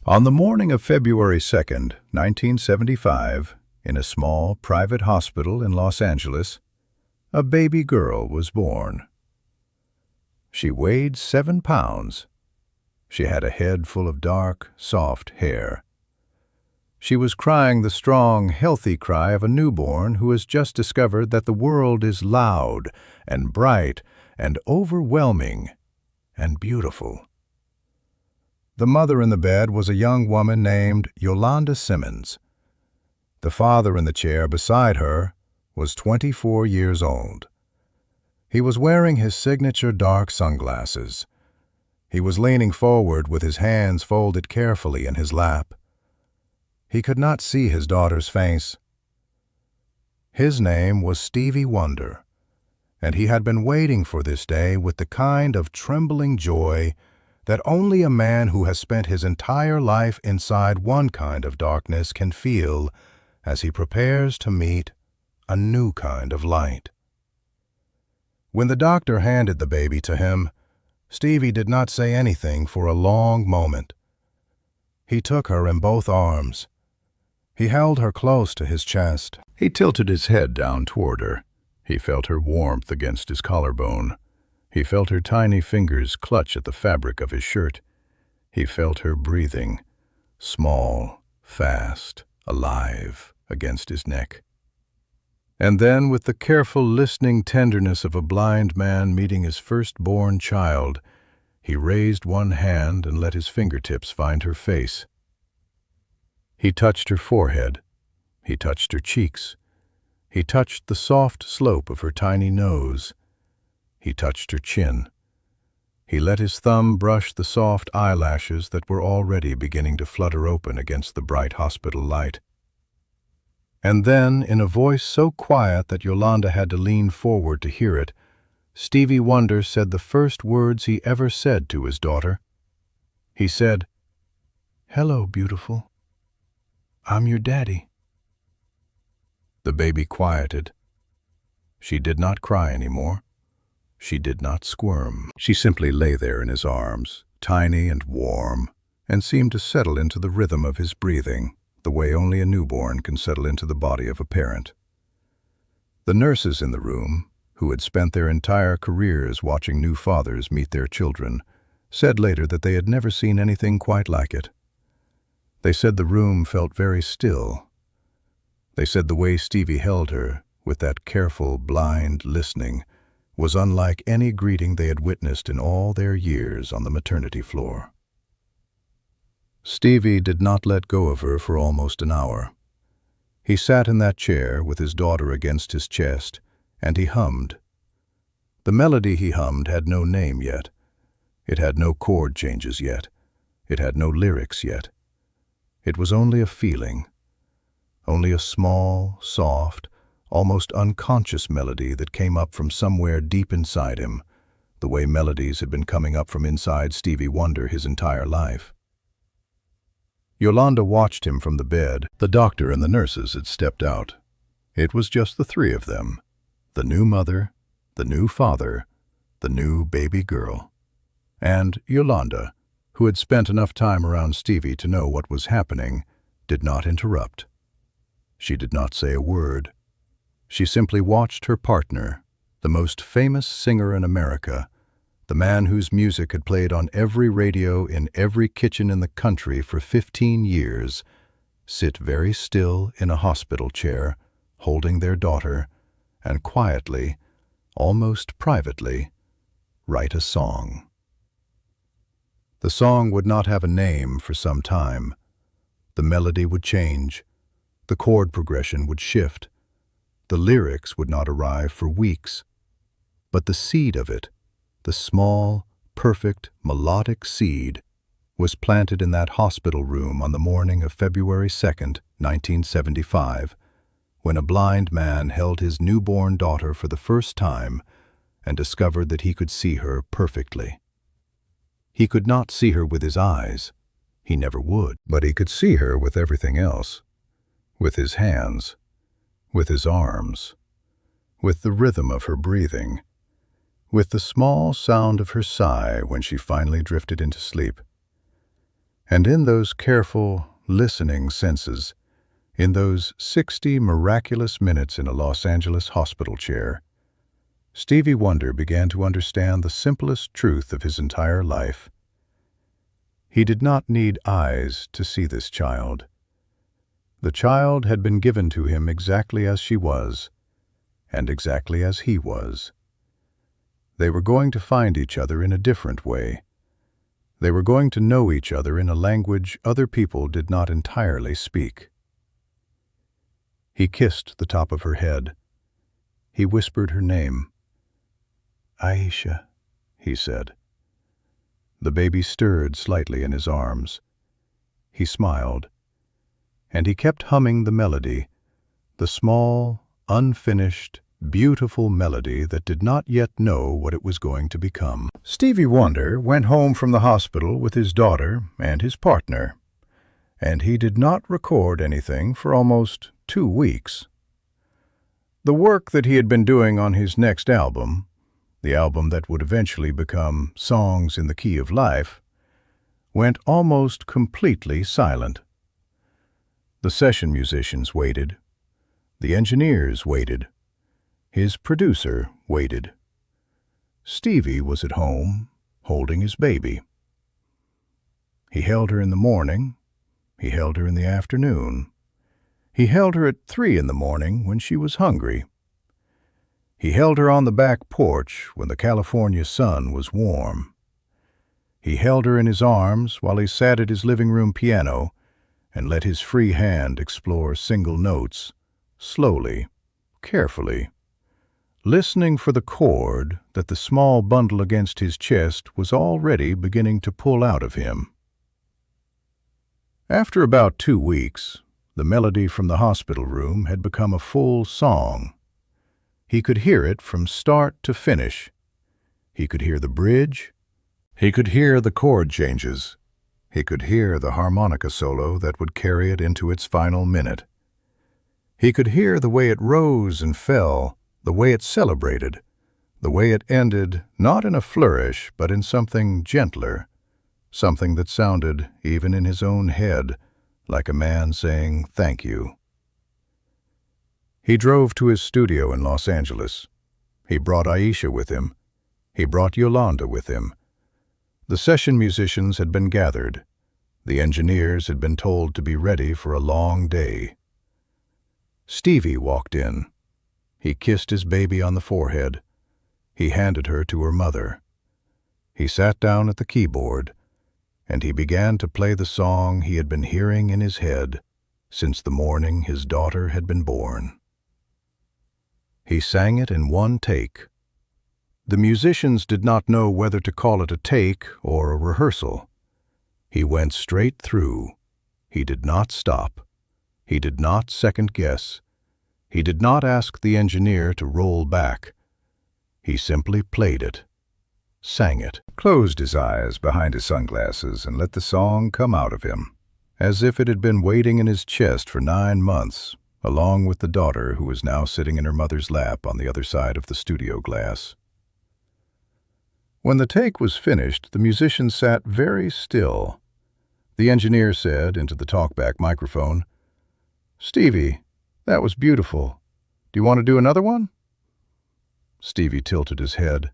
On the morning of February 2nd, 1975, in a small private hospital in Los Angeles, a baby girl was born. She weighed 7 pounds. She had a head full of dark, soft hair. She was crying the strong, healthy cry of a newborn who has just discovered that the world is loud and bright and overwhelming and beautiful. The mother in the bed was a young woman named Yolanda Simmons. The father in the chair beside her was 24 years old. He was wearing his signature dark sunglasses. He was leaning forward with his hands folded carefully in his lap. He could not see his daughter's face. His name was Stevie Wonder, and he had been waiting for this day with the kind of trembling joy that only a man who has spent his entire life inside one kind of darkness can feel as he prepares to meet a new kind of light. When the doctor handed the baby to him, Stevie did not say anything for a long moment. He took her in both arms. He held her close to his chest. He tilted his head down toward her. He felt her warmth against his collarbone. He felt her tiny fingers clutch at the fabric of his shirt. He felt her breathing, small, fast, alive, against his neck. And then, with the careful listening tenderness of a blind man meeting his firstborn child, he raised one hand and let his fingertips find her face. He touched her forehead. He touched her cheeks. He touched the soft slope of her tiny nose. He touched her chin. He let his thumb brush the soft eyelashes that were already beginning to flutter open against the bright hospital light. And then, in a voice so quiet that Yolanda had to lean forward to hear it, Stevie Wonder said the first words he ever said to his daughter. He said, "Hello, beautiful. I'm your daddy." The baby quieted. She did not cry anymore. She did not squirm. She simply lay there in his arms, tiny and warm, and seemed to settle into the rhythm of his breathing, the way only a newborn can settle into the body of a parent. The nurses in the room, who had spent their entire careers watching new fathers meet their children, said later that they had never seen anything quite like it. They said the room felt very still. They said the way Stevie held her, with that careful, blind listening, was unlike any greeting they had witnessed in all their years on the maternity floor. Stevie did not let go of her for almost an hour. He sat in that chair with his daughter against his chest, and he hummed. The melody he hummed had no name yet. It had no chord changes yet. It had no lyrics yet. It was only a feeling, only a small, soft, almost unconscious melody that came up from somewhere deep inside him, the way melodies had been coming up from inside Stevie Wonder his entire life. Yolanda watched him from the bed. The doctor and the nurses had stepped out. It was just the three of them, the new mother, the new father, the new baby girl, and Yolanda, who had spent enough time around Stevie to know what was happening, did not interrupt. She did not say a word. She simply watched her partner, the most famous singer in America, the man whose music had played on every radio in every kitchen in the country for 15 years, sit very still in a hospital chair, holding their daughter, and quietly, almost privately, write a song. The song would not have a name for some time. The melody would change. The chord progression would shift. The lyrics would not arrive for weeks. But the seed of it, the small, perfect, melodic seed, was planted in that hospital room on the morning of February 2nd, 1975, when a blind man held his newborn daughter for the first time and discovered that he could see her perfectly. He could not see her with his eyes. He never would. But he could see her with everything else. With his hands. With his arms. With the rhythm of her breathing. With the small sound of her sigh when she finally drifted into sleep. And in those careful, listening senses, in those 60 miraculous minutes in a Los Angeles hospital chair, Stevie Wonder began to understand the simplest truth of his entire life. He did not need eyes to see this child. The child had been given to him exactly as she was, and exactly as he was. They were going to find each other in a different way. They were going to know each other in a language other people did not entirely speak. He kissed the top of her head. He whispered her name. "Aisha," he said. The baby stirred slightly in his arms. He smiled, and he kept humming the melody, the small, unfinished, beautiful melody that did not yet know what it was going to become. Stevie Wonder went home from the hospital with his daughter and his partner, and he did not record anything for almost 2 weeks. The work that he had been doing on his next album, the album that would eventually become Songs in the Key of Life, went almost completely silent. The session musicians waited. The engineers waited. His producer waited. Stevie was at home, holding his baby. He held her in the morning. He held her in the afternoon. He held her at 3 in the morning when she was hungry. He held her on the back porch when the California sun was warm. He held her in his arms while he sat at his living room piano and let his free hand explore single notes, slowly, carefully, listening for the chord that the small bundle against his chest was already beginning to pull out of him. After about 2 weeks, the melody from the hospital room had become a full song. He could hear it from start to finish. He could hear the bridge. He could hear the chord changes. He could hear the harmonica solo that would carry it into its final minute. He could hear the way it rose and fell, the way it celebrated, the way it ended not in a flourish but in something gentler, something that sounded, even in his own head, like a man saying thank you. He drove to his studio in Los Angeles. He brought Aisha with him. He brought Yolanda with him. The session musicians had been gathered. The engineers had been told to be ready for a long day. Stevie walked in. He kissed his baby on the forehead. He handed her to her mother. He sat down at the keyboard, and he began to play the song he had been hearing in his head since the morning his daughter had been born. He sang it in one take. The musicians did not know whether to call it a take or a rehearsal. He went straight through. He did not stop. He did not second-guess. He did not ask the engineer to roll back. He simply played it, sang it, closed his eyes behind his sunglasses and let the song come out of him, as if it had been waiting in his chest for 9 months, along with the daughter who was now sitting in her mother's lap on the other side of the studio glass. When the take was finished, the musicians sat very still. The engineer said into the talkback microphone, "Stevie, that was beautiful. Do you want to do another one?" Stevie tilted his head.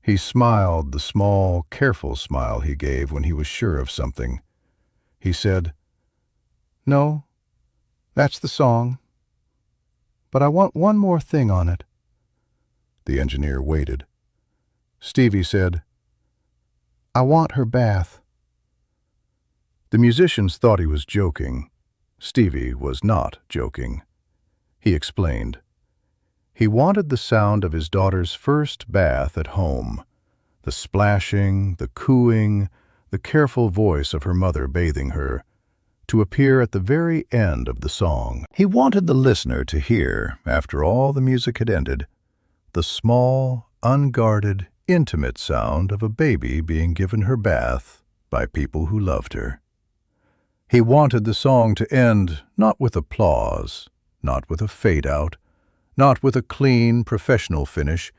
He smiled the small, careful smile he gave when he was sure of something. He said, "No, that's the song. But I want one more thing on it." The engineer waited. Stevie said, "I want her bath." The musicians thought he was joking. Stevie was not joking. He explained. He wanted the sound of his daughter's first bath at home, the splashing, the cooing, the careful voice of her mother bathing her, to appear at the very end of the song. He wanted the listener to hear, after all the music had ended, the small, unguarded, intimate sound of a baby being given her bath by people who loved her. He wanted the song to end not with applause, not with a fade-out, not with a clean, professional finish,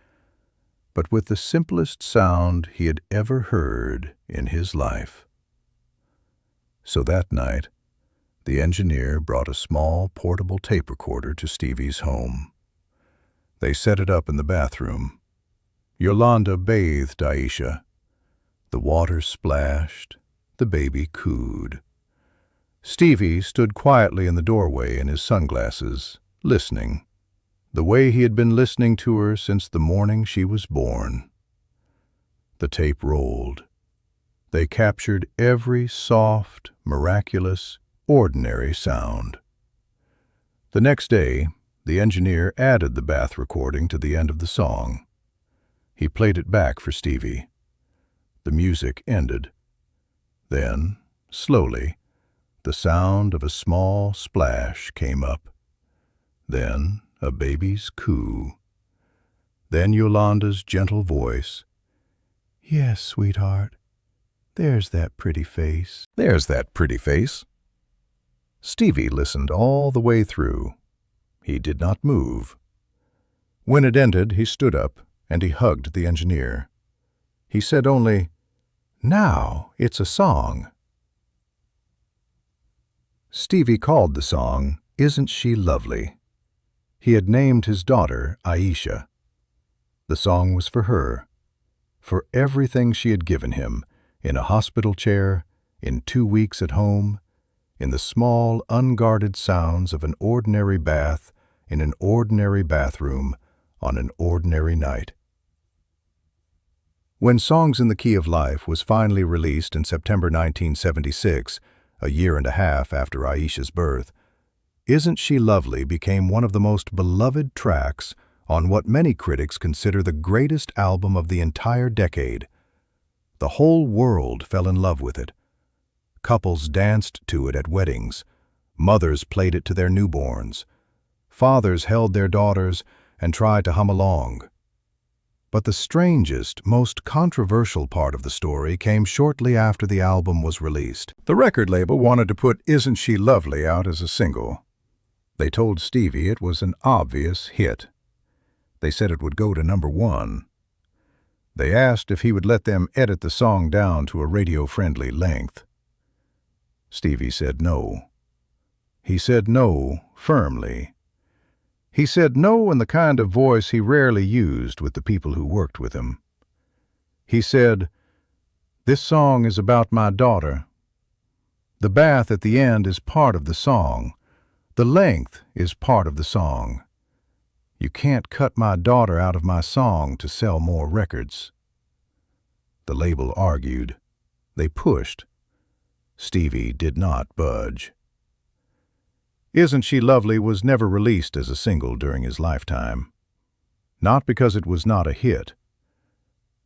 but with the simplest sound he had ever heard in his life. So that night, the engineer brought a small portable tape recorder to Stevie's home. They set it up in the bathroom. Yolanda bathed Aisha. The water splashed. The baby cooed. Stevie stood quietly in the doorway in his sunglasses, listening, the way he had been listening to her since the morning she was born. The tape rolled. They captured every soft, miraculous, ordinary sound. The next day, the engineer added the bath recording to the end of the song. He played it back for Stevie. The music ended. Then, slowly, the sound of a small splash came up. Then a baby's coo. Then Yolanda's gentle voice. "Yes, sweetheart. There's that pretty face. There's that pretty face." Stevie listened all the way through. He did not move. When it ended, he stood up and he hugged the engineer. He said only, "Now it's a song." Stevie called the song, "Isn't She Lovely?" He had named his daughter Aisha. The song was for her, for everything she had given him, in a hospital chair, in 2 weeks at home, in the small, unguarded sounds of an ordinary bath in an ordinary bathroom on an ordinary night. When Songs in the Key of Life was finally released in September 1976, a year and a half after Aisha's birth, Isn't She Lovely became one of the most beloved tracks on what many critics consider the greatest album of the entire decade. The whole world fell in love with it. Couples danced to it at weddings. Mothers played it to their newborns. Fathers held their daughters and tried to hum along. But the strangest, most controversial part of the story came shortly after the album was released. The record label wanted to put Isn't She Lovely out as a single. They told Stevie it was an obvious hit. They said it would go to #1. They asked if he would let them edit the song down to a radio-friendly length. Stevie said no. He said no firmly. He said no in the kind of voice he rarely used with the people who worked with him. He said, "This song is about my daughter. The bath at the end is part of the song. The length is part of the song. You can't cut my daughter out of my song to sell more records." The label argued. They pushed. Stevie did not budge. Isn't She Lovely was never released as a single during his lifetime. Not because it was not a hit,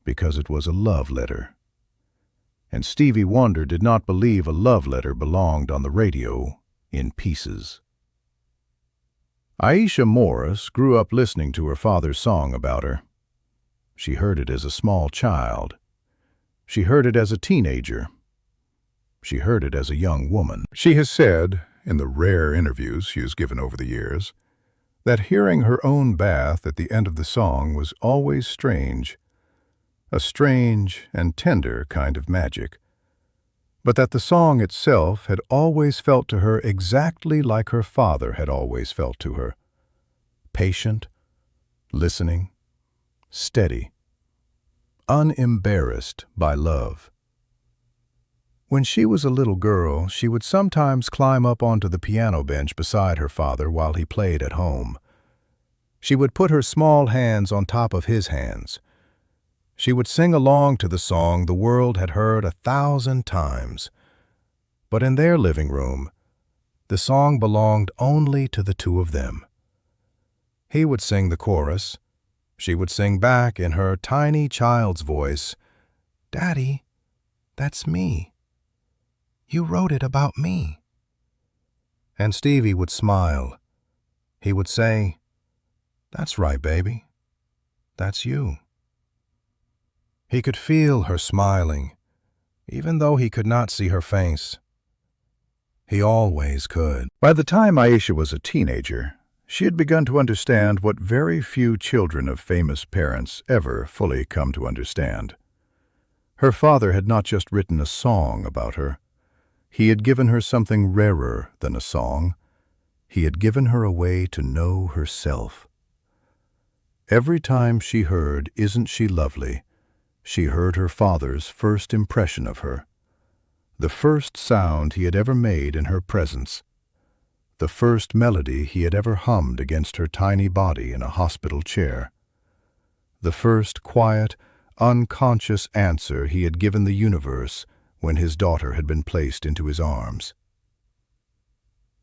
because it was a love letter. And Stevie Wonder did not believe a love letter belonged on the radio in pieces. Aisha Morris grew up listening to her father's song about her. She heard it as a small child. She heard it as a teenager. She heard it as a young woman. She has said, in the rare interviews she has given over the years, that hearing her own bath at the end of the song was always strange, a strange and tender kind of magic, but that the song itself had always felt to her exactly like her father had always felt to her, patient, listening, steady, unembarrassed by love. When she was a little girl, she would sometimes climb up onto the piano bench beside her father while he played at home. She would put her small hands on top of his hands. She would sing along to the song the world had heard 1,000 times. But in their living room, the song belonged only to the two of them. He would sing the chorus. She would sing back in her tiny child's voice, "Daddy, that's me. You wrote it about me." And Stevie would smile. He would say, "That's right, baby. That's you." He could feel her smiling, even though he could not see her face. He always could. By the time Aisha was a teenager, she had begun to understand what very few children of famous parents ever fully come to understand. Her father had not just written a song about her. He had given her something rarer than a song. He had given her a way to know herself. Every time she heard "Isn't She Lovely," she heard her father's first impression of her, the first sound he had ever made in her presence, the first melody he had ever hummed against her tiny body in a hospital chair, the first quiet, unconscious answer he had given the universe when his daughter had been placed into his arms.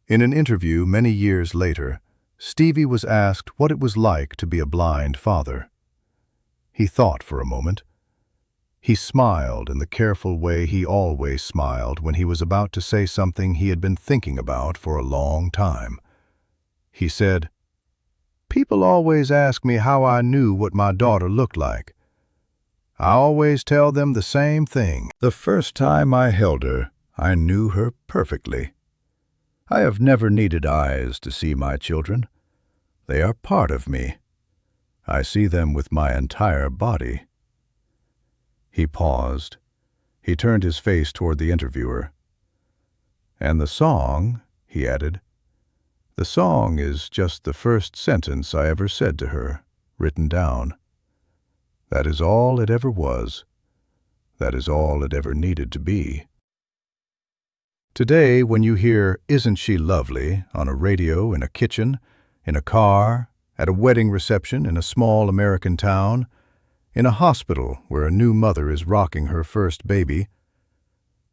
In an interview many years later, Stevie was asked what it was like to be a blind father. He thought for a moment. He smiled in the careful way he always smiled when he was about to say something he had been thinking about for a long time. He said, "People always ask me how I knew what my daughter looked like. I always tell them the same thing. The first time I held her, I knew her perfectly. I have never needed eyes to see my children. They are part of me. I see them with my entire body." He paused. He turned his face toward the interviewer. "And the song," he added, "the song is just the first sentence I ever said to her, written down. That is all it ever was. That is all it ever needed to be." Today, when you hear "Isn't She Lovely" on a radio, in a kitchen, in a car, at a wedding reception in a small American town, in a hospital where a new mother is rocking her first baby,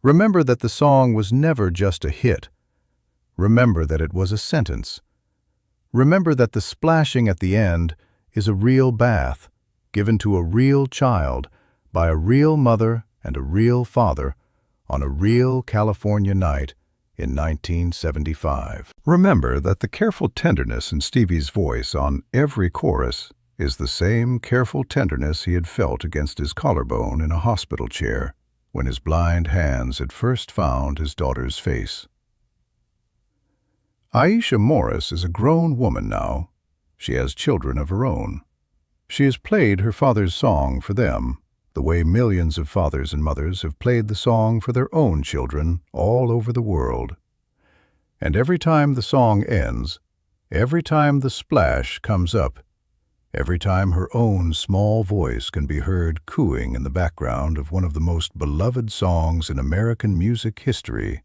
remember that the song was never just a hit. Remember that it was a sentence. Remember that the splashing at the end is a real bath, given to a real child by a real mother and a real father on a real California night in 1975. Remember that the careful tenderness in Stevie's voice on every chorus is the same careful tenderness he had felt against his collarbone in a hospital chair when his blind hands had first found his daughter's face. Aisha Morris is a grown woman now. She has children of her own. She has played her father's song for them, the way millions of fathers and mothers have played the song for their own children all over the world. And every time the song ends, every time the splash comes up, every time her own small voice can be heard cooing in the background of one of the most beloved songs in American music history,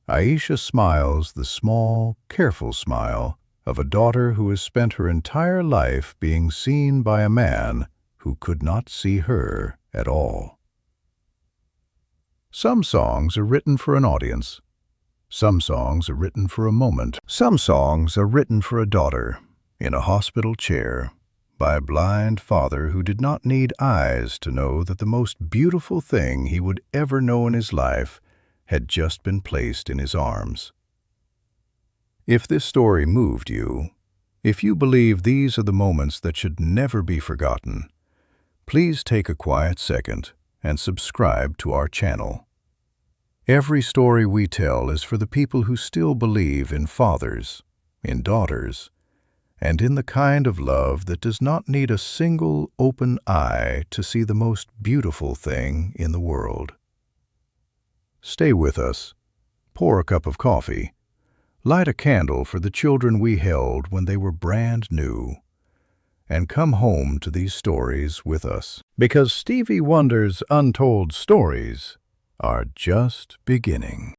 Aisha smiles the small, careful smile of a daughter who has spent her entire life being seen by a man who could not see her at all. Some songs are written for an audience. Some songs are written for a moment. Some songs are written for a daughter in a hospital chair by a blind father who did not need eyes to know that the most beautiful thing he would ever know in his life had just been placed in his arms. If this story moved you, if you believe these are the moments that should never be forgotten, please take a quiet second and subscribe to our channel. Every story we tell is for the people who still believe in fathers, in daughters, and in the kind of love that does not need a single open eye to see the most beautiful thing in the world. Stay with us, pour a cup of coffee, light a candle for the children we held when they were brand new, and come home to these stories with us. Because Stevie Wonder's untold stories are just beginning.